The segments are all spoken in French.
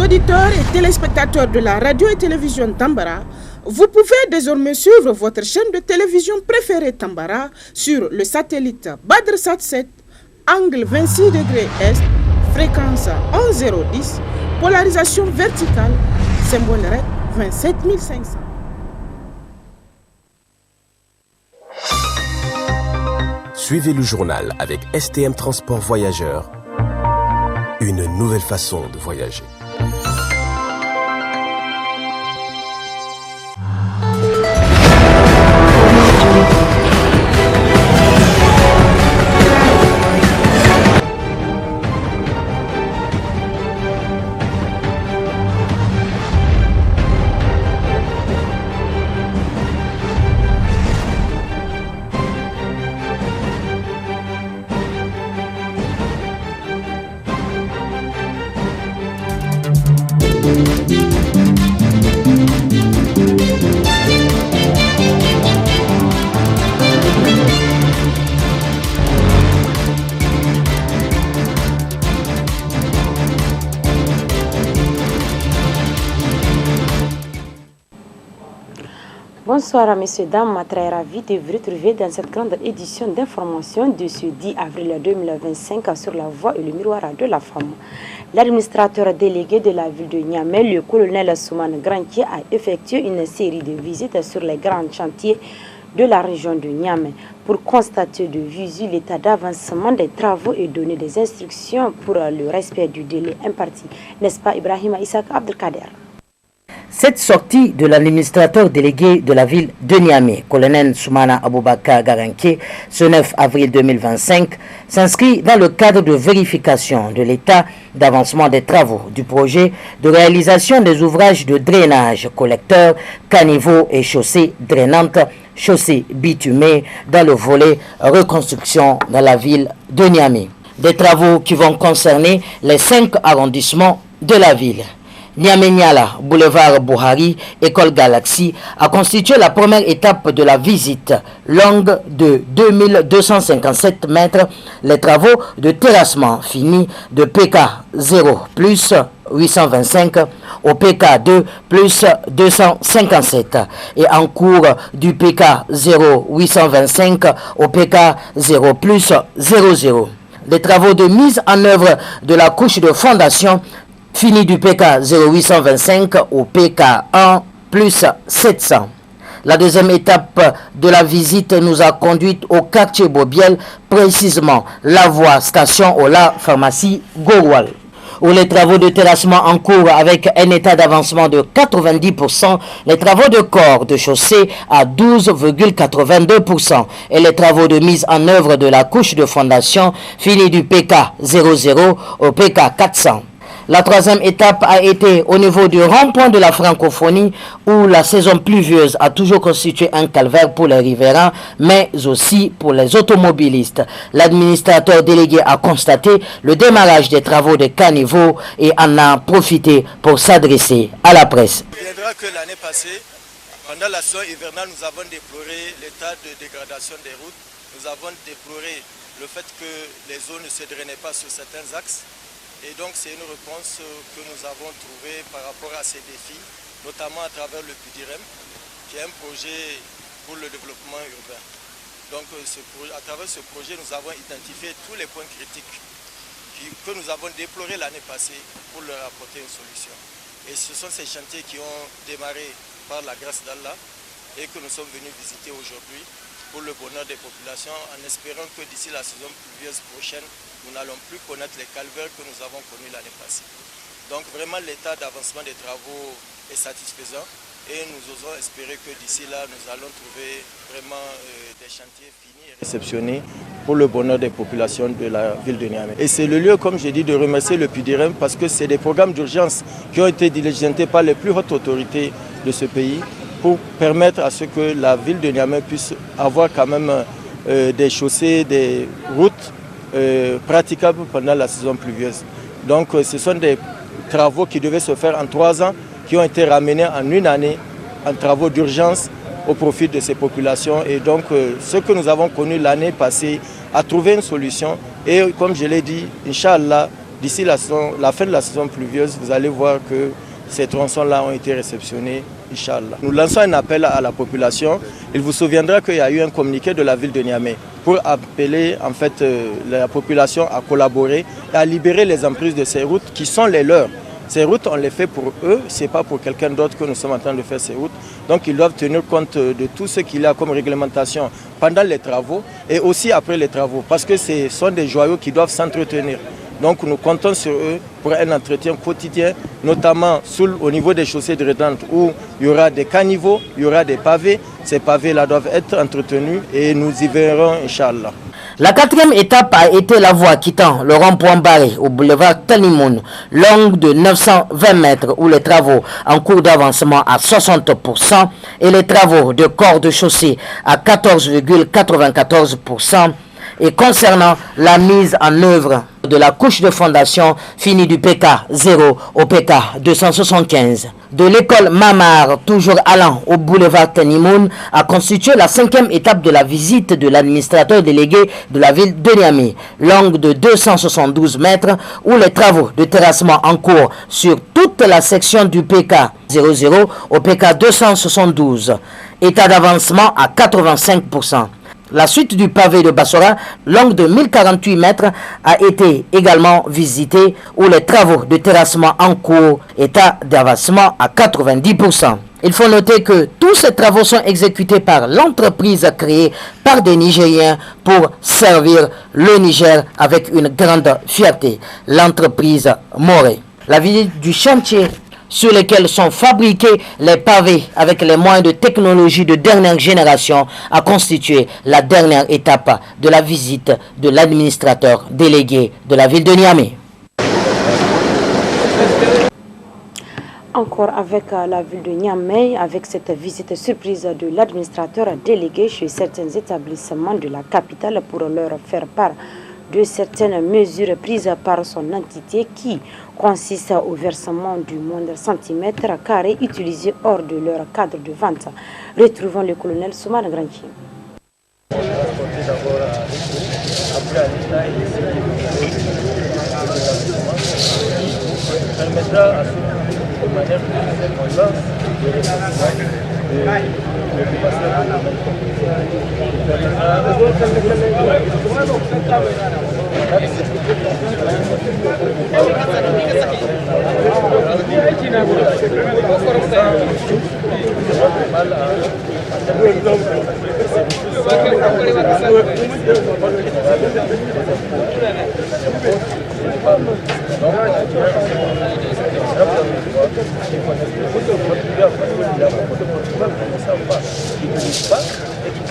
auditeurs et téléspectateurs de la radio et télévision Tambara, vous pouvez désormais suivre votre chaîne de télévision préférée Tambara sur le satellite BadrSat 7, angle 26 degrés Est, fréquence 11010, polarisation verticale, symbole REC 27500. Suivez le journal avec STM Transport Voyageurs. Une nouvelle façon de voyager. Bonsoir messieurs, dames, très ravi de vous retrouver dans cette grande édition d'information de ce 10 avril 2025 sur la voie et le miroir de la femme. L'administrateur délégué de la ville de Niamey, le colonel Soumane Grantier, a effectué une série de visites sur les grands chantiers de la région de Niamey pour constater de visu l'état d'avancement des travaux et donner des instructions pour le respect du délai imparti. N'est-ce pas Ibrahima Isaac Abdelkader? Cette sortie de l'administrateur délégué de la ville de Niamey, colonel Soumana Aboubakar Garanké, ce 9 avril 2025, s'inscrit dans le cadre de vérification de l'état d'avancement des travaux du projet de réalisation des ouvrages de drainage, collecteurs, caniveaux et chaussées drainantes, chaussées bitumées dans le volet reconstruction dans la ville de Niamey. Des travaux qui vont concerner les 5 arrondissements de la ville. Niamey-Niala, boulevard Buhari, école Galaxy, a constitué la première étape de la visite, longue de 2257 mètres. Les travaux de terrassement finis de PK 0 plus 825 au PK 2 plus 257 et en cours du PK 0 825 au PK 0 plus 00. Les travaux de mise en œuvre de la couche de fondation fini du PK 0825 au PK 1 plus 700. La deuxième étape de la visite nous a conduite au quartier Bobiel, précisément la voie station Ola Pharmacie Gowal, où les travaux de terrassement en cours avec un état d'avancement de 90%, les travaux de corps de chaussée à 12,82% et les travaux de mise en œuvre de la couche de fondation fini du PK 00 au PK 400. La troisième étape a été au niveau du rond-point de la francophonie où la saison pluvieuse a toujours constitué un calvaire pour les riverains, mais aussi pour les automobilistes. L'administrateur délégué a constaté le démarrage des travaux de caniveaux et en a profité pour s'adresser à la presse. Il viendra que l'année passée, pendant la saison hivernale, nous avons déploré l'état de dégradation des routes. Nous avons déploré le fait que les eaux ne se drainaient pas sur certains axes. Et donc c'est une réponse que nous avons trouvée par rapport à ces défis, notamment à travers le PUDIREM, qui est un projet pour le développement urbain. Donc à travers ce projet, nous avons identifié tous les points critiques que nous avons déplorés l'année passée pour leur apporter une solution. Et ce sont ces chantiers qui ont démarré par la grâce d'Allah et que nous sommes venus visiter aujourd'hui pour le bonheur des populations, en espérant que d'ici la saison pluvieuse prochaine, nous n'allons plus connaître les calvaires que nous avons connus l'année passée. Donc vraiment l'état d'avancement des travaux est satisfaisant et nous osons espérer que d'ici là, nous allons trouver vraiment des chantiers finis et réceptionnés pour le bonheur des populations de la ville de Niamey. Et c'est le lieu, comme j'ai dit, de remercier le PUDIREM parce que c'est des programmes d'urgence qui ont été diligentés par les plus hautes autorités de ce pays pour permettre à ce que la ville de Niamey puisse avoir quand même des chaussées, des routes praticables pendant la saison pluvieuse. Donc ce sont des travaux qui devaient se faire en 3 ans, qui ont été ramenés en 1 année en travaux d'urgence au profit de ces populations. Et donc ce que nous avons connu l'année passée a trouvé une solution. Et comme je l'ai dit, Inch'Allah, d'ici la fin de la saison pluvieuse, vous allez voir que ces tronçons-là ont été réceptionnés, Inch'Allah. Nous lançons un appel à la population. Il vous souviendra qu'il y a eu un communiqué de la ville de Niamey pour appeler en fait, la population à collaborer et à libérer les emprises de ces routes qui sont les leurs. Ces routes, on les fait pour eux, ce n'est pas pour quelqu'un d'autre que nous sommes en train de faire ces routes. Donc ils doivent tenir compte de tout ce qu'il y a comme réglementation pendant les travaux et aussi après les travaux, parce que ce sont des joyaux qui doivent s'entretenir. Donc nous comptons sur eux pour un entretien quotidien, notamment au niveau des chaussées drédantes où il y aura des caniveaux, il y aura des pavés. Ces pavés-là doivent être entretenus et nous y verrons, Inch'Allah. La 4e étape a été la voie quittant le rond-point Barré au boulevard Tanimoun, longue de 920 mètres, où les travaux en cours d'avancement à 60% et les travaux de corps de chaussée à 14,94%. Et concernant la mise en œuvre de la couche de fondation finie du PK 0 au PK 275. De l'école Mamar, toujours allant au boulevard Tanimoun, a constitué la 5e étape de la visite de l'administrateur délégué de la ville de Niamey, longue de 272 mètres, où les travaux de terrassement en cours sur toute la section du PK 00 au PK 272. État d'avancement à 85%. La suite du pavé de Bassora, longue de 1048 mètres, a été également visitée où les travaux de terrassement en cours, état d'avancement à 90%. Il faut noter que tous ces travaux sont exécutés par l'entreprise créée par des Nigériens pour servir le Niger avec une grande fierté, l'entreprise Moré. La visite du chantier sur lesquels sont fabriqués les pavés avec les moyens de technologie de dernière génération a constitué la dernière étape de la visite de l'administrateur délégué de la ville de Niamey. Encore avec la ville de Niamey, avec cette visite surprise de l'administrateur délégué chez certains établissements de la capitale pour leur faire part de certaines mesures prises par son entité qui consistent au versement du moindre centimètre carré utilisé hors de leur cadre de vente. Retrouvons le colonel Soumane Granchi.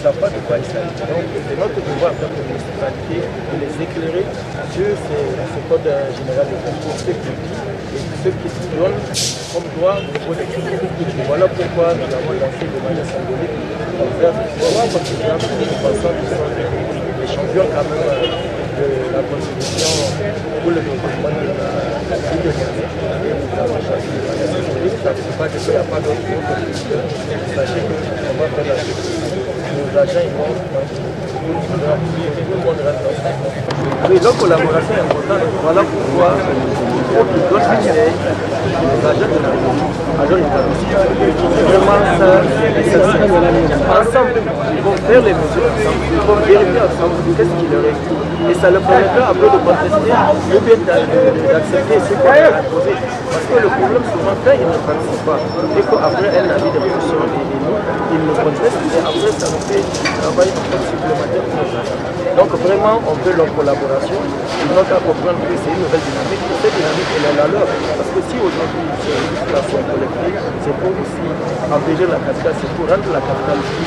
Pas de quoi il s'agit. Donc c'est notre devoir de municipalité de les éclairer sur ce code général de transport, ce qui dit et ce qui se donne comme droit au niveau des cultures. Voilà pourquoi nous avons lancé de manière symbolique parce que nous pensons qu'ils sont les champions quand même de la contribution pour le développement de la ville de Niamey. Et nous avons choisi de manière symbolique. Ça ne veut pas dire qu'il n'y a pas d'autres contributeurs. Sachez qu'on va faire la sécurité. Nos agents, ils vont tout le monde reste dans ça. Oui, leur collaboration est importante. Voilà pourquoi il faut qu'ils donnent accès aux agents de la ville, agents d'établissement. Vraiment, ça, ensemble, ils vont faire les mesures ensemble, ils vont vérifier ensemble qu'est-ce qui leur est dit. Et ça leur permettra après de contester ou bien d'accepter ce qu'on a imposé. Parce que le problème, souvent, quand ils ne participent pas, et qu'après un avis de pression et nous, ils nous contestent, et après, ça nous fait travail supplémentaire pour nos agents. Donc vraiment, on veut leur collaboration. Ils n'ont qu'à comprendre que c'est une nouvelle dynamique. Et cette dynamique, elle est la leur. Parce que si aujourd'hui, c'est une situation collective, c'est pour aussi embellir la capitale, c'est pour rendre la capitale plus.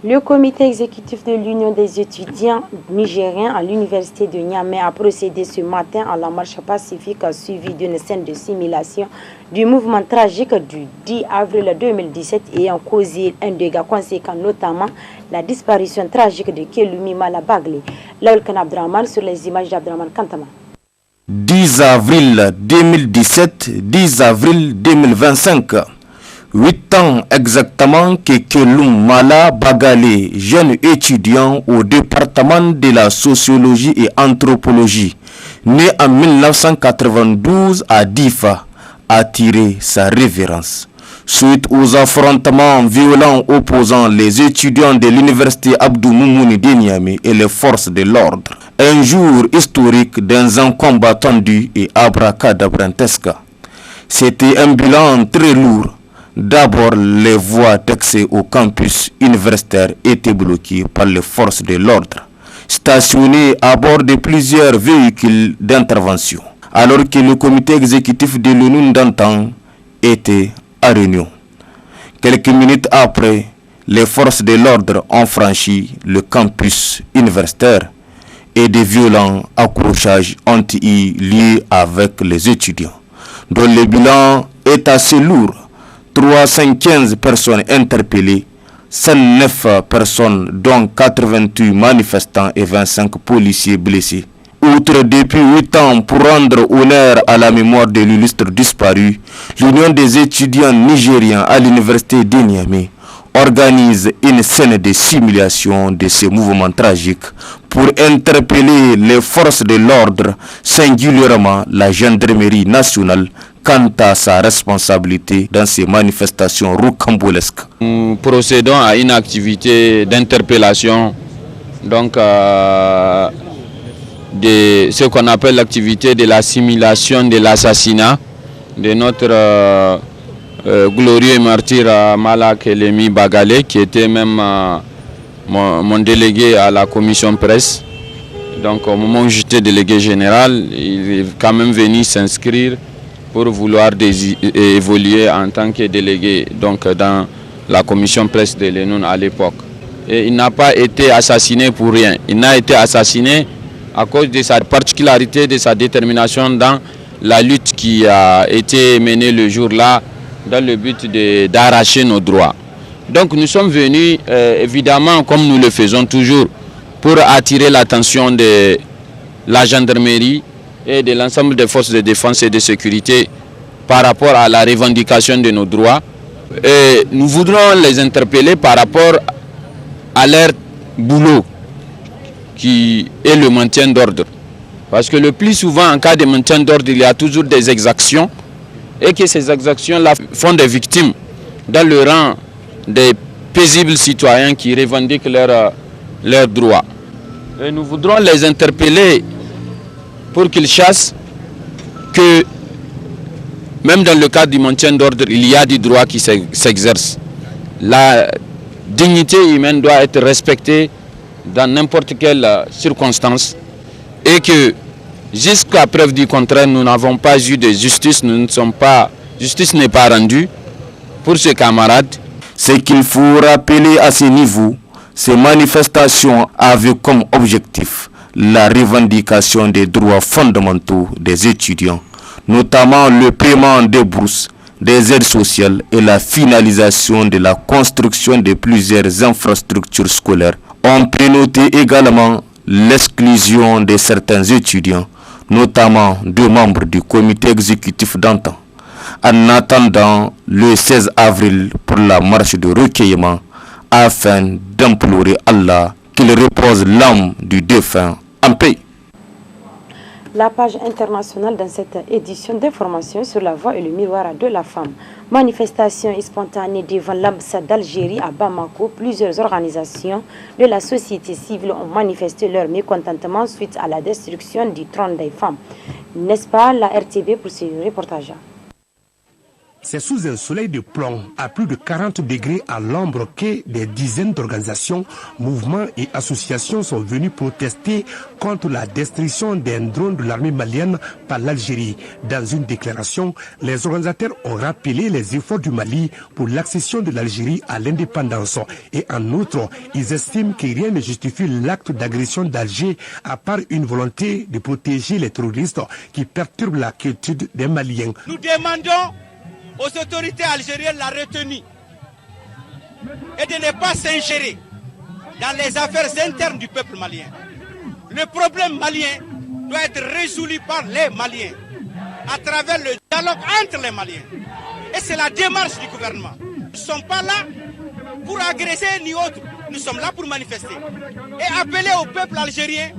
Le comité exécutif de l'Union des étudiants nigériens à l'université de Niamey a procédé ce matin à la marche pacifique suivie d'une scène de simulation du mouvement tragique du 10 avril 2017 ayant causé un dégât conséquent, notamment la disparition tragique de Kelumi Malabagle. Laoulkan Abdraman sur les images d'Abdraman Kantama. 10 avril 2017, 10 avril 2025. 8 ans exactement que Kelum Mala Bagale, jeune étudiant au département de la sociologie et anthropologie, né en 1992 à Difa, a tiré sa révérence. Suite aux affrontements violents opposant les étudiants de l'université Abdou Moumouni de Niamey et les forces de l'ordre. Un jour historique dans un combat tendu et abracadabrantesque. C'était un bilan très lourd. D'abord, les voies d'accès au campus universitaire étaient bloquées par les forces de l'ordre, stationnés à bord de plusieurs véhicules d'intervention, alors que le comité exécutif de l'ONU d'antan était à réunion. Quelques minutes après, les forces de l'ordre ont franchi le campus universitaire et des violents accrochages ont eu lieu avec les étudiants, dont le bilan est assez lourd. 315 personnes interpellées, 109 personnes dont 88 manifestants et 25 policiers blessés. Outre depuis 8 ans pour rendre honneur à la mémoire de l'illustre disparu, l'Union des étudiants nigériens à l'université de Niamey organise une scène de simulation de ces mouvements tragiques pour interpeller les forces de l'ordre, singulièrement la gendarmerie nationale, quant à sa responsabilité dans ces manifestations rocambolesques. Nous procédons à une activité d'interpellation, donc de ce qu'on appelle l'activité de la simulation de l'assassinat de notre glorieux martyr Mala Kelemi Bagale, qui était même mon délégué à la commission presse. Donc au moment où j'étais délégué général, il est quand même venu s'inscrire pour vouloir évoluer en tant que délégué donc dans la commission presse de l'ENUN à l'époque. Et il n'a pas été assassiné pour rien. Il n'a été assassiné à cause de sa particularité, de sa détermination dans la lutte qui a été menée le jour-là dans le but d'arracher nos droits. Donc nous sommes venus, évidemment, comme nous le faisons toujours, pour attirer l'attention de la gendarmerie et de l'ensemble des forces de défense et de sécurité par rapport à la revendication de nos droits. Et nous voudrons les interpeller par rapport à leur boulot, qui est le maintien d'ordre. Parce que le plus souvent, en cas de maintien d'ordre, il y a toujours des exactions, et que ces exactions-là font des victimes dans le rang des paisibles citoyens qui revendiquent leurs droits. Et nous voudrons les interpeller pour qu'ils chassent que même dans le cadre du maintien d'ordre, il y a des droits qui s'exercent. La dignité humaine doit être respectée dans n'importe quelle circonstance et que jusqu'à preuve du contraire, nous n'avons pas eu de justice, justice n'est pas rendue pour ces camarades. Ce qu'il faut rappeler à ce niveau, ces manifestations avaient comme objectif la revendication des droits fondamentaux des étudiants, notamment le paiement des bourses, des aides sociales et la finalisation de la construction de plusieurs infrastructures scolaires. On peut noter également l'exclusion de certains étudiants, notamment 2 membres du comité exécutif d'antan, en attendant le 16 avril pour la marche de recueillement afin d'implorer Allah qu'il repose l'âme du défunt en paix. La page internationale dans cette édition d'information sur la voie et le miroir de la femme. Manifestation spontanée devant l'ambassade d'Algérie à Bamako. Plusieurs organisations de la société civile ont manifesté leur mécontentement suite à la destruction du trône des femmes. N'est-ce pas la RTB pour ce reportage? C'est sous un soleil de plomb à plus de 40 degrés à l'ombre que des dizaines d'organisations, mouvements et associations sont venus protester contre la destruction d'un drone de l'armée malienne par l'Algérie. Dans une déclaration, les organisateurs ont rappelé les efforts du Mali pour l'accession de l'Algérie à l'indépendance. Et en outre, ils estiment que rien ne justifie l'acte d'agression d'Alger à part une volonté de protéger les terroristes qui perturbent la quiétude des Maliens. Nous demandons aux autorités algériennes la retenue et de ne pas s'ingérer dans les affaires internes du peuple malien. Le problème malien doit être résolu par les Maliens à travers le dialogue entre les Maliens. Et c'est la démarche du gouvernement. ne sommes pas là pour agresser ni autre. Nous sommes là pour manifester et appeler au peuple algérien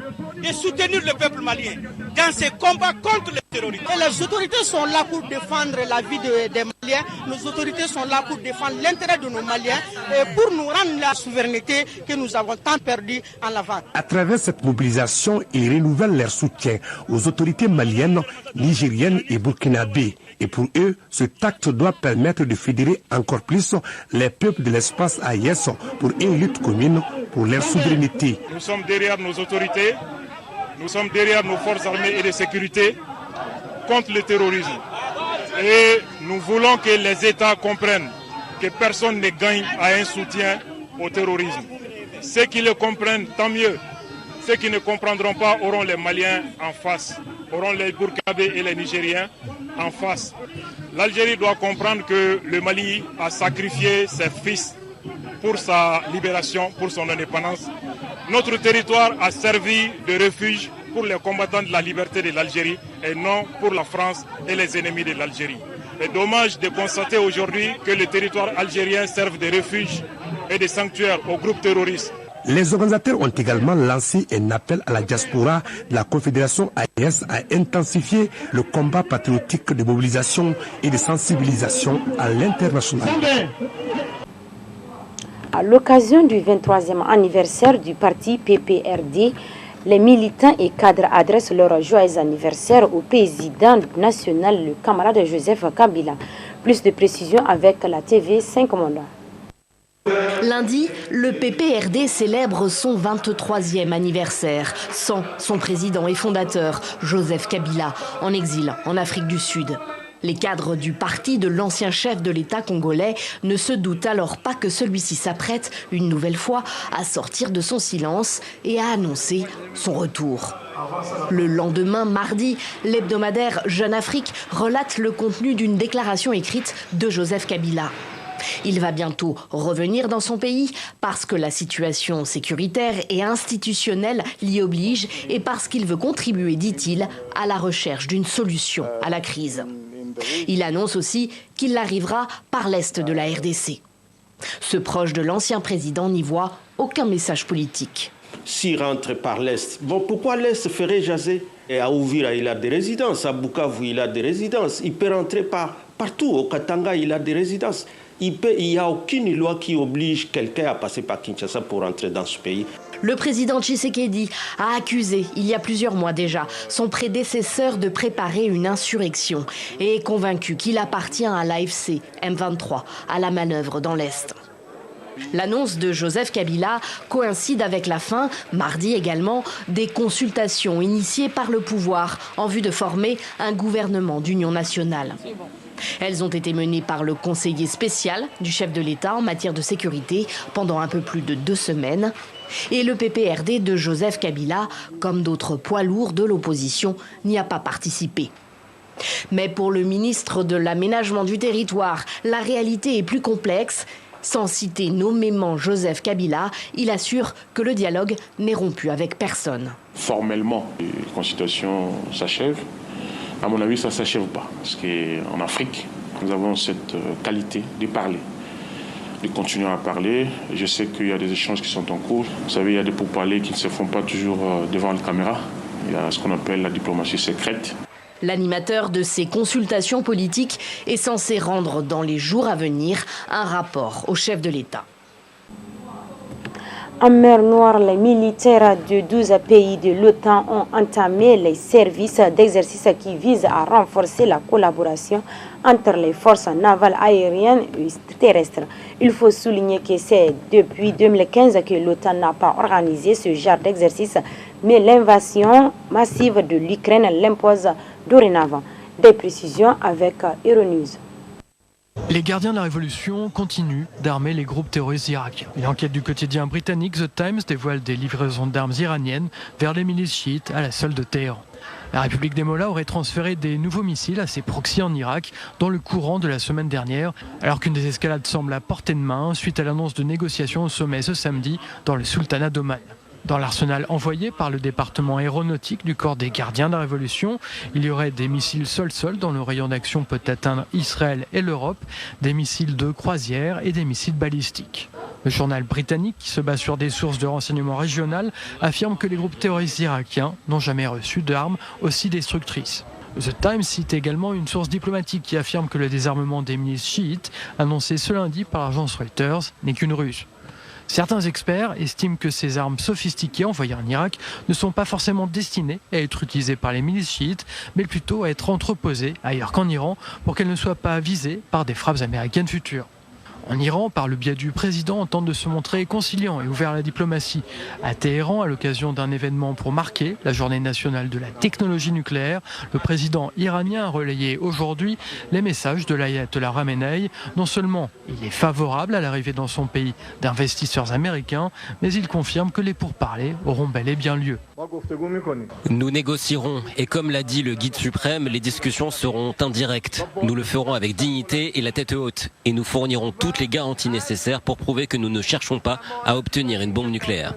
de soutenir le peuple malien dans ses combats contre le terrorisme. Et les autorités sont là pour défendre la vie des Maliens. Nos autorités sont là pour défendre l'intérêt de nos Maliens et pour nous rendre la souveraineté que nous avons tant perdue en avant. À travers cette mobilisation, ils renouvellent leur soutien aux autorités maliennes, nigériennes et burkinabées. Et pour eux, cet acte doit permettre de fédérer encore plus les peuples de l'espace AES pour une lutte commune pour leur souveraineté. Nous sommes derrière nos autorités, nous sommes derrière nos forces armées et de sécurité contre le terrorisme. Et nous voulons que les États comprennent que personne ne gagne à un soutien au terrorisme. Ceux qui le comprennent, tant mieux. Ceux qui ne comprendront pas auront les Maliens en face, auront les Burkinabés et les Nigériens en face. L'Algérie doit comprendre que le Mali a sacrifié ses fils pour sa libération, pour son indépendance. Notre territoire a servi de refuge pour les combattants de la liberté de l'Algérie et non pour la France et les ennemis de l'Algérie. C'est dommage de constater aujourd'hui que le territoire algérien serve de refuge et de sanctuaire aux groupes terroristes. Les organisateurs ont également lancé un appel à la diaspora de la Confédération AES à intensifier le combat patriotique de mobilisation et de sensibilisation à l'international. À l'occasion du 23e anniversaire du parti PPRD, les militants et cadres adressent leur joyeux anniversaire au président national, le camarade Joseph Kabila. Plus de précisions avec la TV 5 Monde. Lundi, le PPRD célèbre son 23e anniversaire, sans son président et fondateur, Joseph Kabila, en exil en Afrique du Sud. Les cadres du parti de l'ancien chef de l'État congolais ne se doutent alors pas que celui-ci s'apprête, une nouvelle fois, à sortir de son silence et à annoncer son retour. Le lendemain, mardi, l'hebdomadaire Jeune Afrique relate le contenu d'une déclaration écrite de Joseph Kabila. Il va bientôt revenir dans son pays parce que la situation sécuritaire et institutionnelle l'y oblige et parce qu'il veut contribuer, dit-il, à la recherche d'une solution à la crise. Il annonce aussi qu'il arrivera par l'est de la RDC. Ce proche de l'ancien président n'y voit aucun message politique. S'il rentre par l'est, bon, pourquoi l'est ferait jaser? Et à Ouvira, il a des résidences. À Bukavu, il a des résidences. Il peut rentrer partout. Au Katanga, il a des résidences. Il n'y a aucune loi qui oblige quelqu'un à passer par Kinshasa pour entrer dans ce pays. Le président Tshisekedi a accusé, il y a plusieurs mois déjà, son prédécesseur de préparer une insurrection et est convaincu qu'il appartient à l'AFC M23, à la manœuvre dans l'Est. L'annonce de Joseph Kabila coïncide avec la fin, mardi également, des consultations initiées par le pouvoir en vue de former un gouvernement d'union nationale. Elles ont été menées par le conseiller spécial du chef de l'État en matière de sécurité pendant un peu plus de 2 semaines. Et le PPRD de Joseph Kabila, comme d'autres poids lourds de l'opposition, n'y a pas participé. Mais pour le ministre de l'Aménagement du territoire, la réalité est plus complexe. Sans citer nommément Joseph Kabila, il assure que le dialogue n'est rompu avec personne. Formellement, les consultations s'achèvent. À mon avis, ça ne s'achève pas. Parce qu'en Afrique, nous avons cette qualité de parler, de continuer à parler. Je sais qu'il y a des échanges qui sont en cours. Vous savez, il y a des pourparlers qui ne se font pas toujours devant la caméra. Il y a ce qu'on appelle la diplomatie secrète. L'animateur de ces consultations politiques est censé rendre dans les jours à venir un rapport au chef de l'État. En mer Noire, les militaires de 12 pays de l'OTAN ont entamé les services d'exercice qui visent à renforcer la collaboration entre les forces navales, aériennes et terrestres. Il faut souligner que c'est depuis 2015 que l'OTAN n'a pas organisé ce genre d'exercice, mais l'invasion massive de l'Ukraine l'impose dorénavant. Des précisions avec Euronews. Les gardiens de la révolution continuent d'armer les groupes terroristes irakiens. Une enquête du quotidien britannique The Times dévoile des livraisons d'armes iraniennes vers les milices chiites à la solde de Téhéran. La République des Mollahs aurait transféré des nouveaux missiles à ses proxys en Irak dans le courant de la semaine dernière, alors qu'une des escalades semble à portée de main suite à l'annonce de négociations au sommet ce samedi dans le sultanat d'Oman. Dans l'arsenal envoyé par le département aéronautique du corps des gardiens de la Révolution, il y aurait des missiles sol-sol dont le rayon d'action peut atteindre Israël et l'Europe, des missiles de croisière et des missiles balistiques. Le journal britannique, qui se base sur des sources de renseignement régionales, affirme que les groupes terroristes irakiens n'ont jamais reçu d'armes aussi destructrices. The Times cite également une source diplomatique qui affirme que le désarmement des milices chiites, annoncé ce lundi par l'agence Reuters, n'est qu'une ruse. Certains experts estiment que ces armes sophistiquées envoyées en Irak ne sont pas forcément destinées à être utilisées par les milices chiites, mais plutôt à être entreposées ailleurs qu'en Iran pour qu'elles ne soient pas visées par des frappes américaines futures. En Iran, par le biais du président, on tente de se montrer conciliant et ouvert à la diplomatie. À Téhéran, à l'occasion d'un événement pour marquer la journée nationale de la technologie nucléaire, le président iranien a relayé aujourd'hui les messages de l'ayatollah Khamenei. Non seulement il est favorable à l'arrivée dans son pays d'investisseurs américains, mais il confirme que les pourparlers auront bel et bien lieu. Nous négocierons et comme l'a dit le guide suprême, les discussions seront indirectes. Nous le ferons avec dignité et la tête haute et nous fournirons toutes les garanties nécessaires pour prouver que nous ne cherchons pas à obtenir une bombe nucléaire.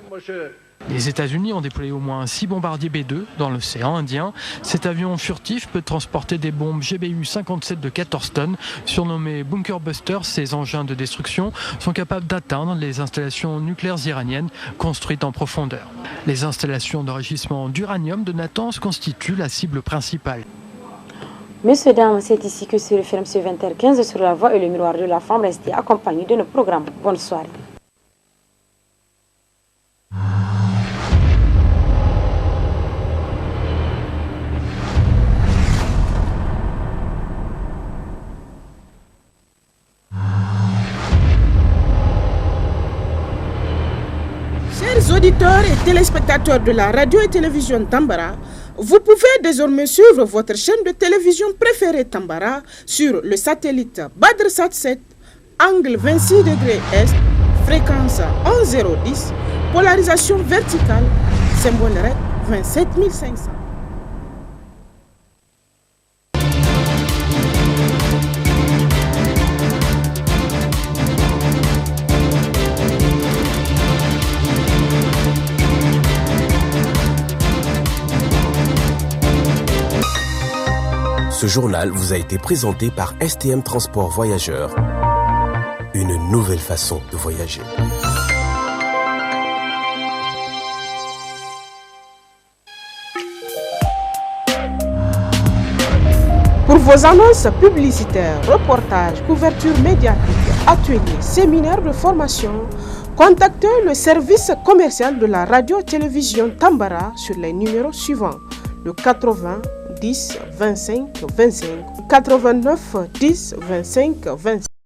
Les États-Unis ont déployé au moins 6 bombardiers B-2 dans l'océan Indien. Cet avion furtif peut transporter des bombes GBU-57 de 14 tonnes. Surnommés Bunker Buster, ces engins de destruction sont capables d'atteindre les installations nucléaires iraniennes construites en profondeur. Les installations d'enrichissement d'uranium de Natanz constituent la cible principale. Messieurs, dames, c'est ici que se referme ce 20h15 sur la voie et le miroir de la femme. Restez accompagnés de nos programmes. Bonne soirée. Chers auditeurs et téléspectateurs de la radio et télévision Tambara, vous pouvez désormais suivre votre chaîne de télévision préférée Tambara sur le satellite BadrSat 7, angle 26 degrés Est, fréquence 11010, polarisation verticale, symbole REC 27500. Ce journal vous a été présenté par STM Transport Voyageurs. Une nouvelle façon de voyager. Pour vos annonces publicitaires, reportages, couvertures médiatiques, ateliers, séminaires de formation, contactez le service commercial de la radio-télévision Tambara sur les numéros suivants. Le 80 10 25 25, 89 10 25 25.